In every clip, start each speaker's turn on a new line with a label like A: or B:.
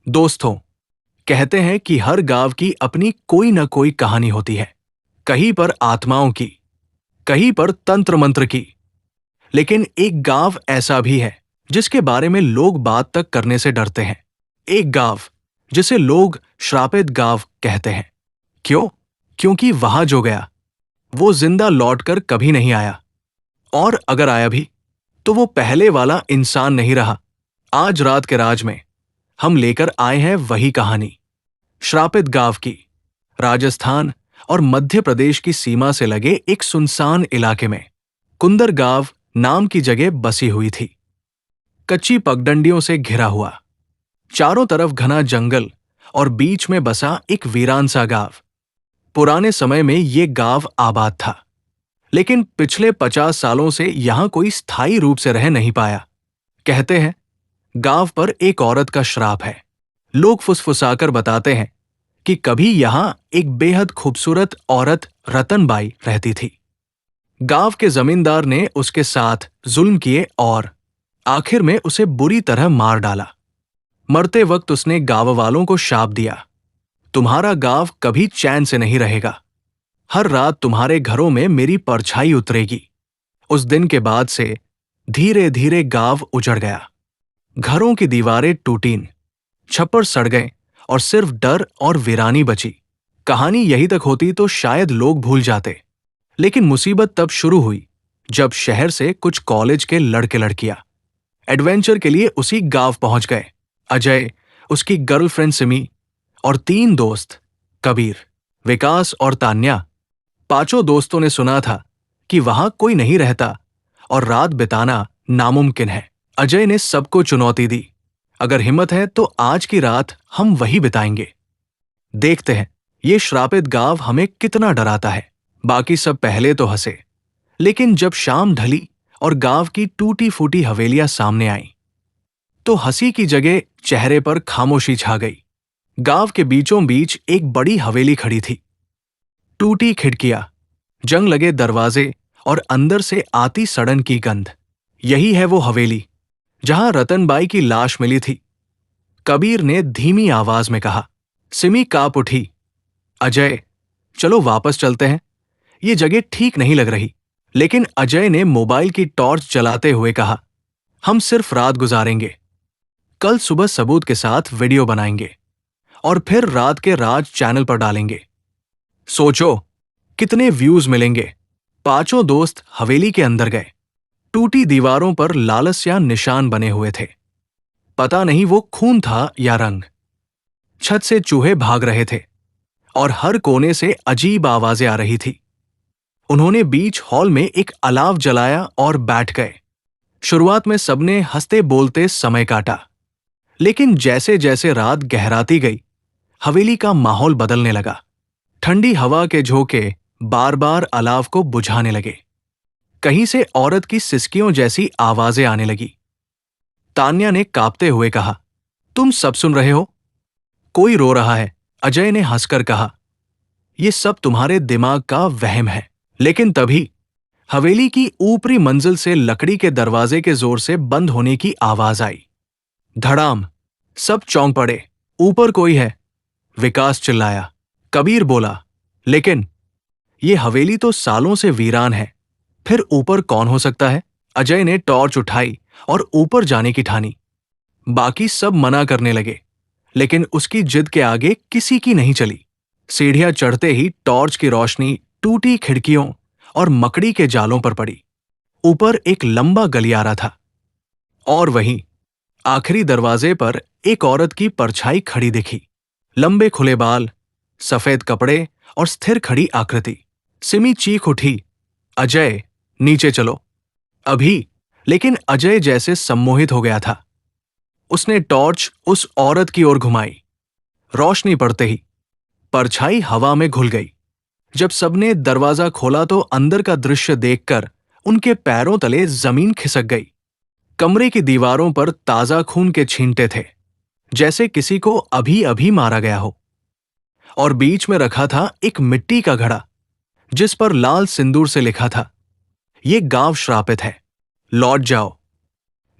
A: दोस्तों, कहते हैं कि हर गांव की अपनी कोई न कोई कहानी होती है। कहीं पर आत्माओं की, कहीं पर तंत्र मंत्र की। लेकिन एक गांव ऐसा भी है जिसके बारे में लोग बात तक करने से डरते हैं। एक गांव जिसे लोग श्रापित गांव कहते हैं। क्यों? क्योंकि वहां जो गया वो जिंदा लौटकर कभी नहीं आया। और अगर आया भी तो वो पहले वाला इंसान नहीं रहा। आज रात के राज में हम लेकर आए हैं वही कहानी, श्रापित गांव की। राजस्थान और मध्य प्रदेश की सीमा से लगे एक सुनसान इलाके में कुंदर गांव नाम की जगह बसी हुई थी। कच्ची पगडंडियों से घिरा हुआ, चारों तरफ घना जंगल और बीच में बसा एक वीरान सा गांव। पुराने समय में ये गांव आबाद था, लेकिन पिछले 50 सालों से यहां कोई स्थायी रूप से रह नहीं पाया। कहते हैं गांव पर एक औरत का श्राप है। लोग फुसफुसाकर बताते हैं कि कभी यहां एक बेहद खूबसूरत औरत रतनबाई रहती थी। गांव के जमींदार ने उसके साथ जुल्म किए और आखिर में उसे बुरी तरह मार डाला। मरते वक्त उसने गांव वालों को शाप दिया, तुम्हारा गांव कभी चैन से नहीं रहेगा। हर रात तुम्हारे घरों में मेरी परछाई उतरेगी। उस दिन के बाद से धीरे धीरे गांव उजड़ गया। घरों की दीवारें टूटीं, छप्पर सड़ गए और सिर्फ डर और वीरानी बची। कहानी यहीं तक होती तो शायद लोग भूल जाते, लेकिन मुसीबत तब शुरू हुई जब शहर से कुछ कॉलेज के लड़के लड़कियां एडवेंचर के लिए उसी गांव पहुंच गए। अजय, उसकी गर्लफ्रेंड सिमी और 3 दोस्त, कबीर, विकास और तान्या। पांचों दोस्तों ने सुना था कि वहां कोई नहीं रहता और रात बिताना नामुमकिन है। अजय ने सबको चुनौती दी, अगर हिम्मत है तो आज की रात हम वही बिताएंगे। देखते हैं ये श्रापित गांव हमें कितना डराता है। बाकी सब पहले तो हंसे, लेकिन जब शाम ढली और गांव की टूटी फूटी हवेलियां सामने आईं, तो हंसी की जगह चेहरे पर खामोशी छा गई। गांव के बीचों बीच एक बड़ी हवेली खड़ी थी। टूटी खिड़कियां, जंग लगे दरवाजे और अंदर से आती सड़न की गंध। यही है वो हवेली जहां रतनबाई की लाश मिली थी। कबीर ने धीमी आवाज में कहा। सिमी कांप उठी। अजय, चलो वापस चलते हैं, ये जगह ठीक नहीं लग रही। लेकिन अजय ने मोबाइल की टॉर्च जलाते हुए कहा, हम सिर्फ रात गुजारेंगे, कल सुबह सबूत के साथ वीडियो बनाएंगे और फिर रात के राज चैनल पर डालेंगे। सोचो कितने व्यूज मिलेंगे। पांचों दोस्त हवेली के अंदर गए। टूटी दीवारों पर लालस्या निशान बने हुए थे। पता नहीं वो खून था या रंग। छत से चूहे भाग रहे थे और हर कोने से अजीब आवाजें आ रही थी। उन्होंने बीच हॉल में एक अलाव जलाया और बैठ गए। शुरुआत में सबने हंसते बोलते समय काटा, लेकिन जैसे जैसे रात गहराती गई, हवेली का माहौल बदलने लगा। ठंडी हवा के झोंके बार बार अलाव को बुझाने लगे। कहीं से औरत की सिसकियों जैसी आवाजें आने लगी। तान्या ने कांपते हुए कहा, तुम सब सुन रहे हो? कोई रो रहा है। अजय ने हंसकर कहा, ये सब तुम्हारे दिमाग का वहम है। लेकिन तभी हवेली की ऊपरी मंजिल से लकड़ी के दरवाजे के जोर से बंद होने की आवाज आई। धड़ाम। सब चौंक पड़े। ऊपर कोई है, विकास चिल्लाया। कबीर बोला, लेकिन ये हवेली तो सालों से वीरान है, फिर ऊपर कौन हो सकता है? अजय ने टॉर्च उठाई और ऊपर जाने की ठानी। बाकी सब मना करने लगे, लेकिन उसकी जिद के आगे किसी की नहीं चली। सीढ़ियां चढ़ते ही टॉर्च की रोशनी टूटी खिड़कियों और मकड़ी के जालों पर पड़ी। ऊपर एक लंबा गलियारा था और वहीं आखिरी दरवाजे पर एक औरत की परछाई खड़ी दिखी। लंबे खुले बाल, सफेद कपड़े और स्थिर खड़ी आकृति। सिमी चीख उठी, अजय, नीचे चलो अभी। लेकिन अजय जैसे सम्मोहित हो गया था। उसने टॉर्च उस औरत की ओर घुमाई। रोशनी पड़ते ही परछाई हवा में घुल गई। जब सबने दरवाजा खोला तो अंदर का दृश्य देखकर उनके पैरों तले जमीन खिसक गई। कमरे की दीवारों पर ताजा खून के छींटे थे, जैसे किसी को अभी अभी मारा गया हो। और बीच में रखा था एक मिट्टी का घड़ा, जिस पर लाल सिंदूर से लिखा था, ये गांव श्रापित है, लौट जाओ,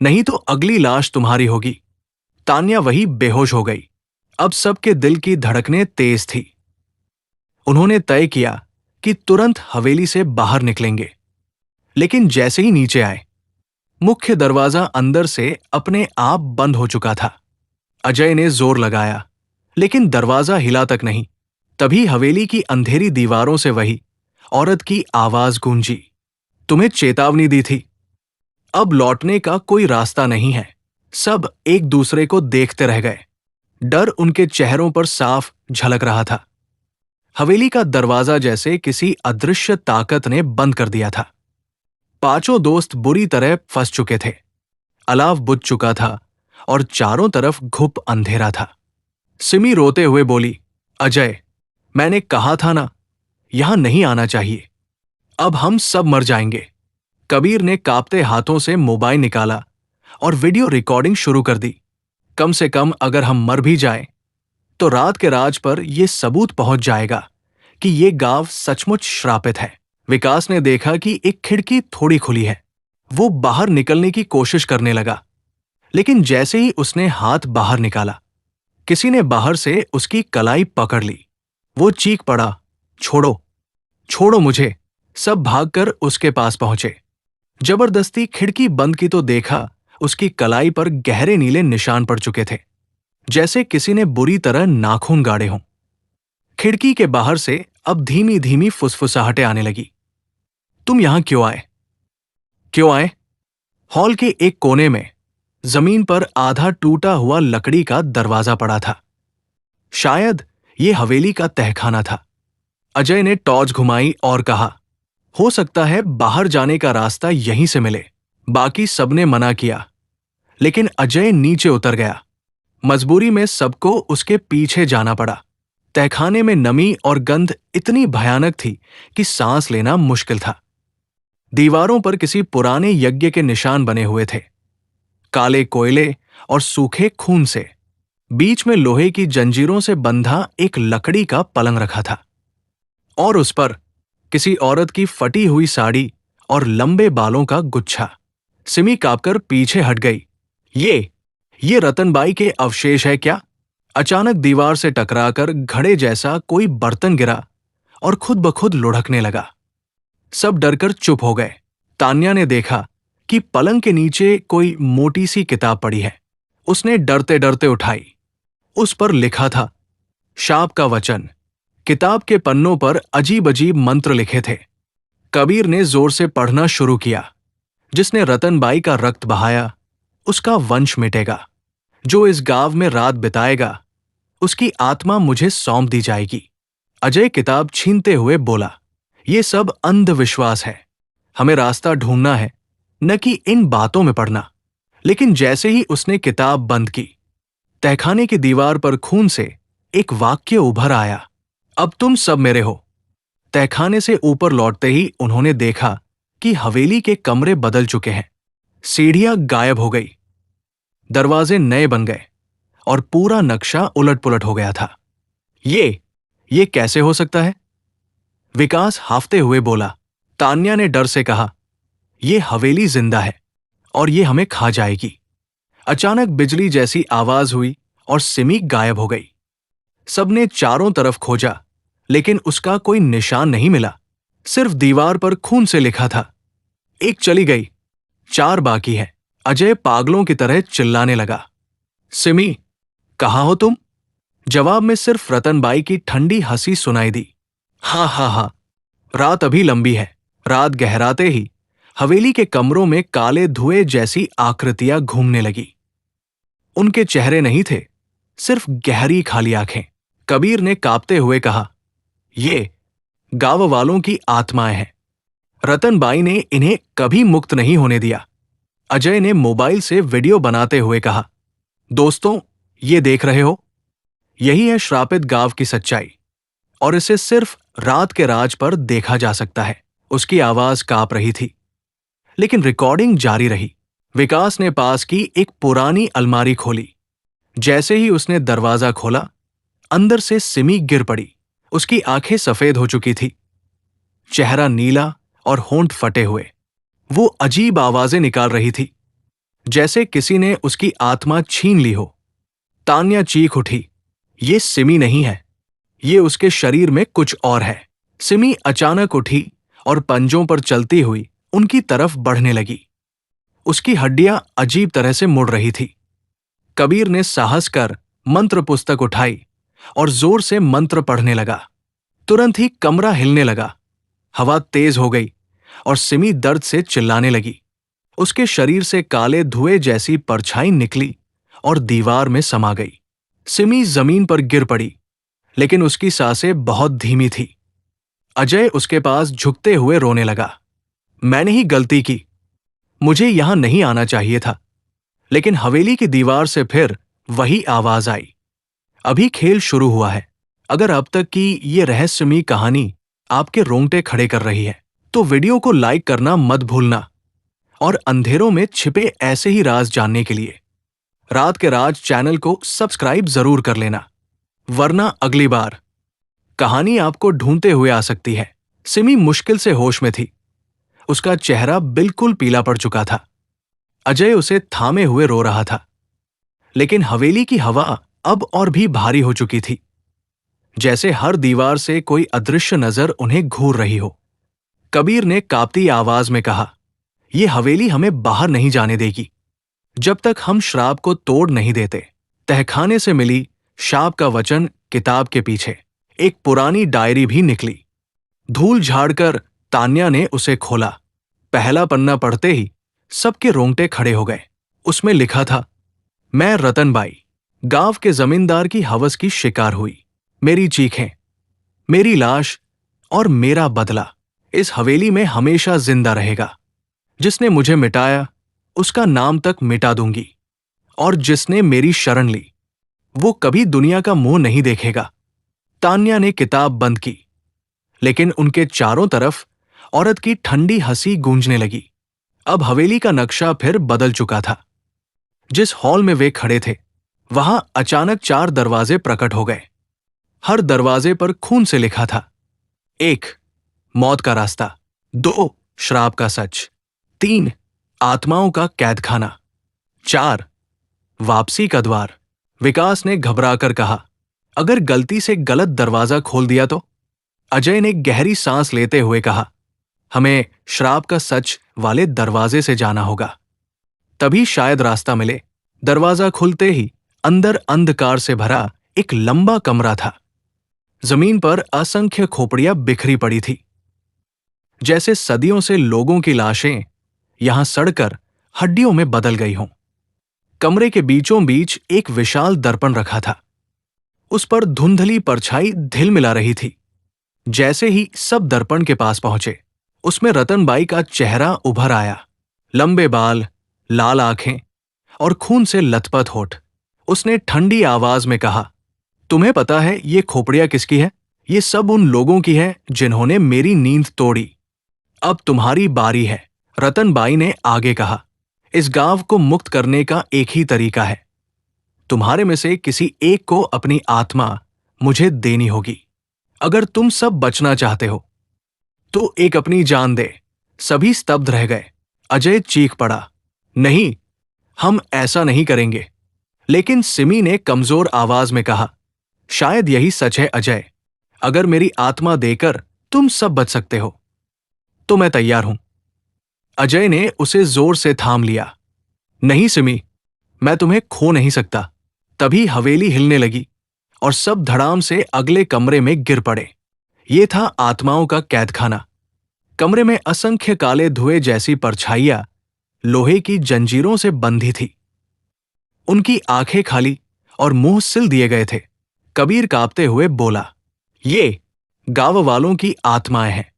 A: नहीं तो अगली लाश तुम्हारी होगी। तान्या वही बेहोश हो गई। अब सबके दिल की धड़कनें तेज थी। उन्होंने तय किया कि तुरंत हवेली से बाहर निकलेंगे। लेकिन जैसे ही नीचे आए, मुख्य दरवाजा अंदर से अपने आप बंद हो चुका था। अजय ने जोर लगाया, लेकिन दरवाजा हिला तक नहीं। तभी हवेली की अंधेरी दीवारों से वही औरत की आवाज गूंजी, तुम्हें चेतावनी दी थी, अब लौटने का कोई रास्ता नहीं है। सब एक दूसरे को देखते रह गए। डर उनके चेहरों पर साफ झलक रहा था। हवेली का दरवाजा जैसे किसी अदृश्य ताकत ने बंद कर दिया था। पांचों दोस्त बुरी तरह फंस चुके थे। अलाव बुझ चुका था और चारों तरफ घुप अंधेरा था। सिमी रोते हुए बोली, अजय, मैंने कहा था ना, यहां नहीं आना चाहिए। अब हम सब मर जाएंगे। कबीर ने कांपते हाथों से मोबाइल निकाला और वीडियो रिकॉर्डिंग शुरू कर दी। कम से कम अगर हम मर भी जाएं, तो रात के राज पर यह सबूत पहुंच जाएगा कि ये गांव सचमुच श्रापित है। विकास ने देखा कि एक खिड़की थोड़ी खुली है। वो बाहर निकलने की कोशिश करने लगा, लेकिन जैसे ही उसने हाथ बाहर निकाला, किसी ने बाहर से उसकी कलाई पकड़ ली। वो चीख पड़ा, छोड़ो, छोड़ो मुझे। सब भागकर उसके पास पहुंचे। जबरदस्ती खिड़की बंद की तो देखा, उसकी कलाई पर गहरे नीले निशान पड़ चुके थे, जैसे किसी ने बुरी तरह नाखून गाड़े हों। खिड़की के बाहर से अब धीमी धीमी फुसफुसाहटें आने लगी। तुम यहां क्यों आए? क्यों आए? हॉल के एक कोने में जमीन पर आधा टूटा हुआ लकड़ी का दरवाजा पड़ा था। शायद ये हवेली का तहखाना था। अजय ने टॉर्च घुमाई और कहा, हो सकता है बाहर जाने का रास्ता यहीं से मिले। बाकी सबने मना किया, लेकिन अजय नीचे उतर गया। मजबूरी में सबको उसके पीछे जाना पड़ा। तहखाने में नमी और गंध इतनी भयानक थी कि सांस लेना मुश्किल था। दीवारों पर किसी पुराने यज्ञ के निशान बने हुए थे, काले कोयले और सूखे खून से। बीच में लोहे की जंजीरों से बंधा एक लकड़ी का पलंग रखा था, और उस पर किसी औरत की फटी हुई साड़ी और लंबे बालों का गुच्छा। सिमी कांपकर पीछे हट गई। ये रतनबाई के अवशेष है क्या? अचानक दीवार से टकराकर घड़े जैसा कोई बर्तन गिरा और खुद ब खुद लुढ़कने लगा। सब डरकर चुप हो गए। तान्या ने देखा कि पलंग के नीचे कोई मोटी सी किताब पड़ी है। उसने डरते डरते उठाई। उस पर लिखा था, शाप का वचन। किताब के पन्नों पर अजीब अजीब मंत्र लिखे थे। कबीर ने जोर से पढ़ना शुरू किया, जिसने रतनबाई का रक्त बहाया, उसका वंश मिटेगा। जो इस गांव में रात बिताएगा, उसकी आत्मा मुझे सौंप दी जाएगी। अजय किताब छीनते हुए बोला, ये सब अंधविश्वास है। हमें रास्ता ढूंढना है, न कि इन बातों में पड़ना। लेकिन जैसे ही उसने किताब बंद की, तहखाने की दीवार पर खून से एक वाक्य उभर आया, अब तुम सब मेरे हो। तहखाने से ऊपर लौटते ही उन्होंने देखा कि हवेली के कमरे बदल चुके हैं। सीढ़ियां गायब हो गई, दरवाजे नए बन गए और पूरा नक्शा उलट-पुलट हो गया था। ये कैसे हो सकता है? विकास हाफते हुए बोला। तान्या ने डर से कहा, ये हवेली जिंदा है और ये हमें खा जाएगी। अचानक बिजली जैसी आवाज हुई और सिमी गायब हो गई। सबने चारों तरफ खोजा, लेकिन उसका कोई निशान नहीं मिला। सिर्फ दीवार पर खून से लिखा था, एक चली गई, 4 बाकी है। अजय पागलों की तरह चिल्लाने लगा, सिमी, कहाँ हो तुम? जवाब में सिर्फ रतनबाई की ठंडी हंसी सुनाई दी। हाँ हाँ हाँ, रात अभी लंबी है। रात गहराते ही हवेली के कमरों में काले धुएं जैसी आकृतियां घूमने लगी। उनके चेहरे नहीं थे, सिर्फ गहरी खाली आंखें। कबीर ने कांपते हुए कहा, ये गांव वालों की आत्माएं हैं। रतनबाई ने इन्हें कभी मुक्त नहीं होने दिया। अजय ने मोबाइल से वीडियो बनाते हुए कहा, दोस्तों, ये देख रहे हो? यही है श्रापित गांव की सच्चाई, और इसे सिर्फ रात के राज पर देखा जा सकता है। उसकी आवाज कांप रही थी, लेकिन रिकॉर्डिंग जारी रही। विकास ने पास की एक पुरानी अलमारी खोली। जैसे ही उसने दरवाजा खोला, अंदर से सिमी गिर पड़ी। उसकी आंखें सफेद हो चुकी थी, चेहरा नीला और होंठ फटे हुए। वो अजीब आवाजें निकाल रही थी, जैसे किसी ने उसकी आत्मा छीन ली हो। तान्या चीख उठी, ये सिमी नहीं है, ये उसके शरीर में कुछ और है। सिमी अचानक उठी और पंजों पर चलती हुई उनकी तरफ बढ़ने लगी। उसकी हड्डियां अजीब तरह से मुड़ रही थी। कबीर ने साहस कर मंत्र पुस्तक उठाई और जोर से मंत्र पढ़ने लगा। तुरंत ही कमरा हिलने लगा, हवा तेज हो गई और सिमी दर्द से चिल्लाने लगी। उसके शरीर से काले धुएं जैसी परछाई निकली और दीवार में समा गई। सिमी जमीन पर गिर पड़ी, लेकिन उसकी सांसें बहुत धीमी थी। अजय उसके पास झुकते हुए रोने लगा। मैंने ही गलती की, मुझे यहां नहीं आना चाहिए था। लेकिन हवेली की दीवार से फिर वही आवाज आई। अभी खेल शुरू हुआ है। अगर अब तक की ये रहस्यमयी कहानी आपके रोंगटे खड़े कर रही है, तो वीडियो को लाइक करना मत भूलना और अंधेरों में छिपे ऐसे ही राज जानने के लिए रात के राज चैनल को सब्सक्राइब जरूर कर लेना, वरना अगली बार कहानी आपको ढूंढते हुए आ सकती है। सिमी मुश्किल से होश में थी। उसका चेहरा बिल्कुल पीला पड़ चुका था। अजय उसे थामे हुए रो रहा था, लेकिन हवेली की हवा अब और भी भारी हो चुकी थी, जैसे हर दीवार से कोई अदृश्य नजर उन्हें घूर रही हो। कबीर ने कांपती आवाज में कहा, "ये हवेली हमें बाहर नहीं जाने देगी जब तक हम श्राप को तोड़ नहीं देते।" तहखाने से मिली शाप का वचन किताब के पीछे एक पुरानी डायरी भी निकली। धूल झाड़कर तान्या ने उसे खोला। पहला पन्ना पढ़ते ही सबके रोंगटे खड़े हो गए। उसमें लिखा था, "मैं रतनबाई, गांव के जमींदार की हवस की शिकार हुई। मेरी चीखें, मेरी लाश और मेरा बदला इस हवेली में हमेशा जिंदा रहेगा। जिसने मुझे मिटाया उसका नाम तक मिटा दूंगी, और जिसने मेरी शरण ली वो कभी दुनिया का मुंह नहीं देखेगा।" तान्या ने किताब बंद की, लेकिन उनके चारों तरफ औरत की ठंडी हंसी गूंजने लगी। अब हवेली का नक्शा फिर बदल चुका था। जिस हॉल में वे खड़े थे, वहां अचानक 4 दरवाजे प्रकट हो गए। हर दरवाजे पर खून से लिखा था। 1. मौत का रास्ता। 2. श्राप का सच। 3. आत्माओं का कैदखाना। 4. वापसी का द्वार। विकास ने घबराकर कहा, "अगर गलती से गलत दरवाजा खोल दिया तो?" अजय ने गहरी सांस लेते हुए कहा, "हमें श्राप का सच वाले दरवाजे से जाना होगा, तभी शायद रास्ता मिले।" दरवाजा खुलते ही अंदर अंधकार से भरा एक लंबा कमरा था। जमीन पर असंख्य खोपड़ियां बिखरी पड़ी थी, जैसे सदियों से लोगों की लाशें यहां सड़कर हड्डियों में बदल गई हों। कमरे के बीचों बीच एक विशाल दर्पण रखा था। उस पर धुंधली परछाई ढिल मिला रही थी। जैसे ही सब दर्पण के पास पहुंचे, उसमें रतनबाई का चेहरा उभर आया। लंबे बाल, लाल आंखें और खून से लथपथ होठ। उसने ठंडी आवाज में कहा, "तुम्हें पता है ये खोपड़ियां किसकी है? ये सब उन लोगों की है जिन्होंने मेरी नींद तोड़ी। अब तुम्हारी बारी है।" रतनबाई ने आगे कहा, "इस गांव को मुक्त करने का एक ही तरीका है। तुम्हारे में से किसी एक को अपनी आत्मा मुझे देनी होगी। अगर तुम सब बचना चाहते हो तो एक अपनी जान दे।" सभी स्तब्ध रह गए। अजय चीख पड़ा, "नहीं, हम ऐसा नहीं करेंगे।" लेकिन सिमी ने कमजोर आवाज में कहा, "शायद यही सच है अजय। अगर मेरी आत्मा देकर तुम सब बच सकते हो तो मैं तैयार हूं।" अजय ने उसे जोर से थाम लिया। "नहीं सिमी, मैं तुम्हें खो नहीं सकता।" तभी हवेली हिलने लगी और सब धड़ाम से अगले कमरे में गिर पड़े। ये था आत्माओं का कैदखाना। कमरे में असंख्य काले धुएं जैसी परछाइयां लोहे की जंजीरों से बंधी थी। उनकी आंखें खाली और मुंह सिल दिए गए थे। कबीर कांपते हुए बोला, "ये गांव वालों की आत्माएं हैं।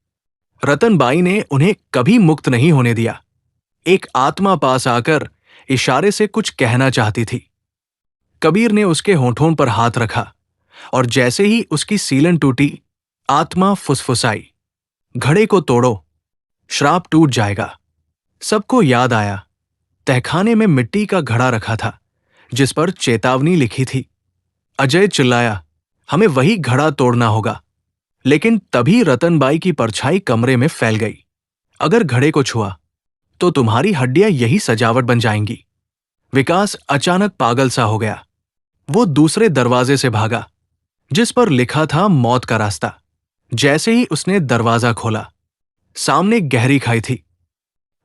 A: रतनबाई ने उन्हें कभी मुक्त नहीं होने दिया। एक आत्मा पास आकर इशारे से कुछ कहना चाहती थी। कबीर ने उसके होठों पर हाथ रखा और जैसे ही उसकी सीलन टूटी, आत्मा फुसफुसाई, "घड़े को तोड़ो, श्राप टूट जाएगा।" सबको याद आया, तहखाने में मिट्टी का घड़ा रखा था जिस पर चेतावनी लिखी थी। अजय चिल्लाया, "हमें वही घड़ा तोड़ना होगा।" लेकिन तभी रतनबाई की परछाई कमरे में फैल गई। "अगर घड़े को छुआ तो तुम्हारी हड्डियां यही सजावट बन जाएंगी।" विकास अचानक पागल सा हो गया। वो दूसरे दरवाजे से भागा, जिस पर लिखा था मौत का रास्ता। जैसे ही उसने दरवाजा खोला, सामने गहरी खाई थी।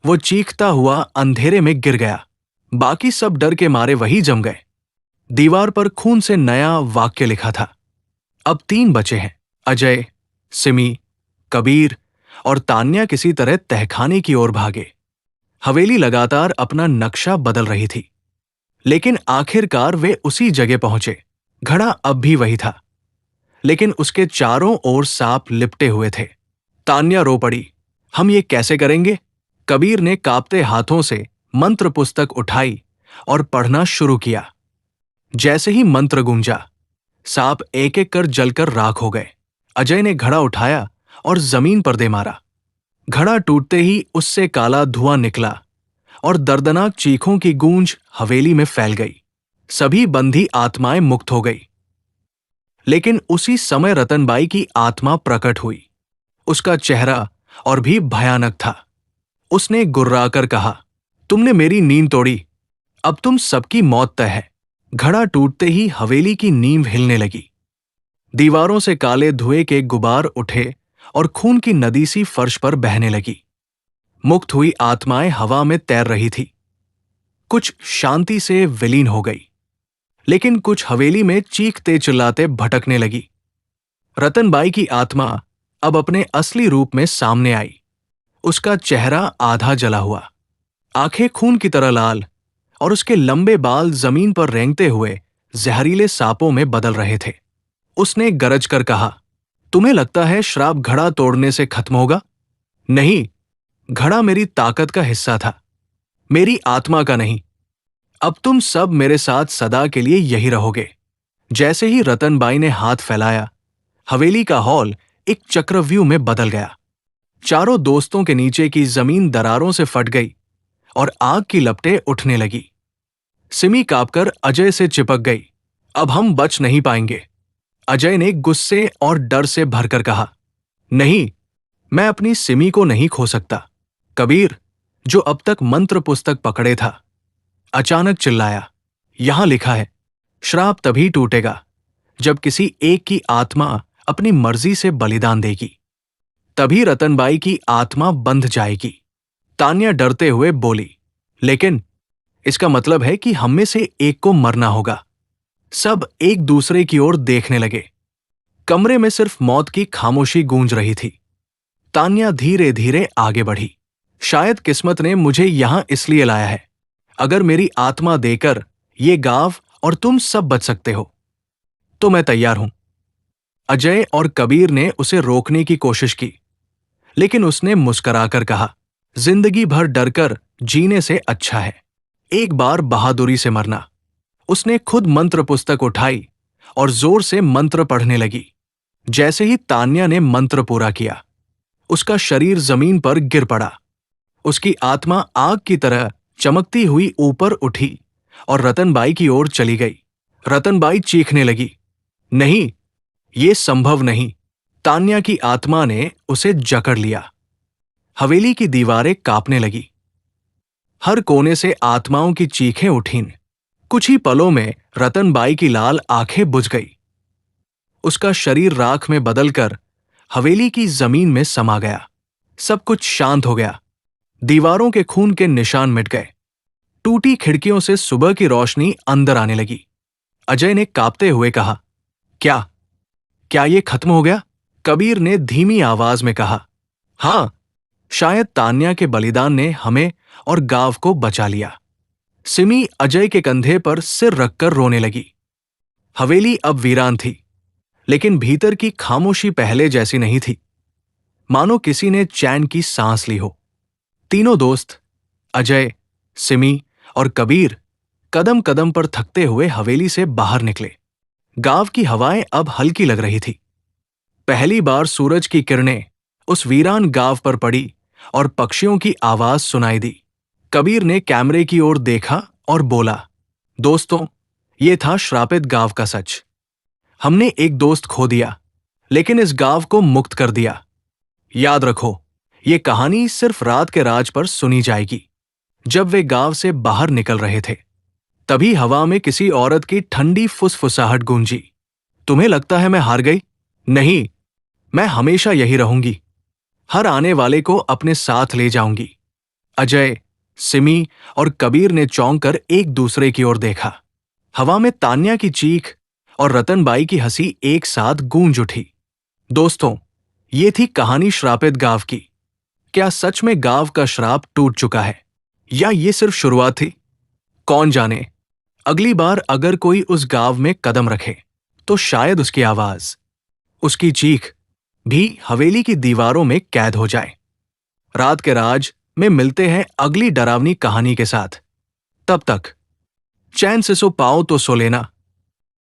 A: वो चीखता हुआ अंधेरे में गिर गया। बाकी सब डर के मारे वहीं जम गए। दीवार पर खून से नया वाक्य लिखा था। अब 3 बचे हैं, अजय, सिमी, कबीर और तान्या किसी तरह तहखाने की ओर भागे। हवेली लगातार अपना नक्शा बदल रही थी, लेकिन आखिरकार वे उसी जगह पहुंचे। घड़ा अब भी वही था, लेकिन उसके चारों ओर सांप लिपटे हुए थे। तान्या रो पड़ी, हम ये कैसे करेंगे? कबीर ने कांपते हाथों से मंत्र पुस्तक उठाई और पढ़ना शुरू किया। जैसे ही मंत्र गूंजा, सांप एक एक कर जलकर राख हो गए। अजय ने घड़ा उठाया और जमीन पर दे मारा। घड़ा टूटते ही उससे काला धुआं निकला और दर्दनाक चीखों की गूंज हवेली में फैल गई। सभी बंधी आत्माएं मुक्त हो गई। लेकिन उसी समय रतनबाई की आत्मा प्रकट हुई। उसका चेहरा और भी भयानक था। उसने गुर्राकर कहा, तुमने मेरी नींद तोड़ी, अब तुम सबकी मौत तय है। घड़ा टूटते ही हवेली की नींव हिलने लगी। दीवारों से काले धुएं के गुबार उठे और खून की नदी सी फर्श पर बहने लगी। मुक्त हुई आत्माएं हवा में तैर रही थी। कुछ शांति से विलीन हो गई, लेकिन कुछ हवेली में चीखते चिल्लाते भटकने लगी। रतनबाई की आत्मा अब अपने असली रूप में सामने आई। उसका चेहरा आधा जला हुआ, आंखें खून की तरह लाल, और उसके लंबे बाल जमीन पर रेंगते हुए जहरीले सांपों में बदल रहे थे। उसने गरज कर कहा, तुम्हें लगता है श्राप घड़ा तोड़ने से खत्म होगा? नहीं, घड़ा मेरी ताकत का हिस्सा था, मेरी आत्मा का नहीं। अब तुम सब मेरे साथ सदा के लिए यही रहोगे। जैसे ही रतनबाई ने हाथ फैलाया, हवेली का हॉल एक चक्रव्यूह में बदल गया। चारों दोस्तों के नीचे की जमीन दरारों से फट गई और आग की लपटें उठने लगी। सिमी कांपकर अजय से चिपक गई। अब हम बच नहीं पाएंगे। अजय ने गुस्से और डर से भरकर कहा, नहीं, मैं अपनी सिमी को नहीं खो सकता। कबीर, जो अब तक मंत्र पुस्तक पकड़े था, अचानक चिल्लाया, यहां लिखा है, श्राप तभी टूटेगा जब किसी एक की आत्मा अपनी मर्जी से बलिदान देगी। तभी रतनबाई की आत्मा बंध जाएगी। तान्या डरते हुए बोली, लेकिन इसका मतलब है कि हम में से एक को मरना होगा। सब एक दूसरे की ओर देखने लगे। कमरे में सिर्फ मौत की खामोशी गूंज रही थी। तान्या धीरे धीरे आगे बढ़ी। शायद किस्मत ने मुझे यहां इसलिए लाया है। अगर मेरी आत्मा देकर ये गांव और तुम सब बच सकते हो, तो मैं तैयार हूं। अजय और कबीर ने उसे रोकने की कोशिश की, लेकिन उसने मुस्कुराकर कहा, जिंदगी भर डरकर जीने से अच्छा है एक बार बहादुरी से मरना। उसने खुद मंत्र पुस्तक उठाई और जोर से मंत्र पढ़ने लगी। जैसे ही तान्या ने मंत्र पूरा किया, उसका शरीर जमीन पर गिर पड़ा। उसकी आत्मा आग की तरह चमकती हुई ऊपर उठी और रतनबाई की ओर चली गई। रतनबाई चीखने लगी, नहीं, ये संभव नहीं। तान्या की आत्मा ने उसे जकड़ लिया। हवेली की दीवारें कांपने लगी। हर कोने से आत्माओं की चीखें उठीं। कुछ ही पलों में रतनबाई की लाल आंखें बुझ गई। उसका शरीर राख में बदलकर हवेली की जमीन में समा गया। सब कुछ शांत हो गया। दीवारों के खून के निशान मिट गए। टूटी खिड़कियों से सुबह की रोशनी अंदर आने लगी। अजय ने कांपते हुए कहा, क्या क्या ये खत्म हो गया? कबीर ने धीमी आवाज में कहा, हां, शायद तान्या के बलिदान ने हमें और गांव को बचा लिया। सिमी अजय के कंधे पर सिर रखकर रोने लगी। हवेली अब वीरान थी, लेकिन भीतर की खामोशी पहले जैसी नहीं थी, मानो किसी ने चैन की सांस ली हो। तीनों दोस्त, अजय, सिमी और कबीर, कदम कदम पर थकते हुए हवेली से बाहर निकले। गांव की हवाएं अब हल्की लग रही थी। पहली बार सूरज की किरणें उस वीरान गांव पर पड़ी और पक्षियों की आवाज सुनाई दी। कबीर ने कैमरे की ओर देखा और बोला, दोस्तों, ये था श्रापित गांव का सच। हमने एक दोस्त खो दिया, लेकिन इस गांव को मुक्त कर दिया। याद रखो, ये कहानी सिर्फ रात के राज पर सुनी जाएगी, जब वे गांव से बाहर निकल रहे थे। तभी हवा में किसी औरत की ठंडी फुसफुसाहट गूंजी। तुम्हें लगता है मैं हार गई? नहीं, मैं हमेशा यही रहूंगी। हर आने वाले को अपने साथ ले जाऊंगी। अजय, सिमी और कबीर ने चौंक कर एक दूसरे की ओर देखा। हवा में तान्या की चीख और रतनबाई की हंसी एक साथ गूंज उठी। दोस्तों, ये थी कहानी श्रापित गांव की। क्या सच में गांव का श्राप टूट चुका है, या ये सिर्फ शुरुआत थी? कौन जाने। अगली बार अगर कोई उस गांव में कदम रखे तो शायद उसकी आवाज, उसकी चीख भी हवेली की दीवारों में कैद हो जाए। रात के राज में मिलते हैं अगली डरावनी कहानी के साथ। तब तक चैन से सो पाओ तो सो लेना।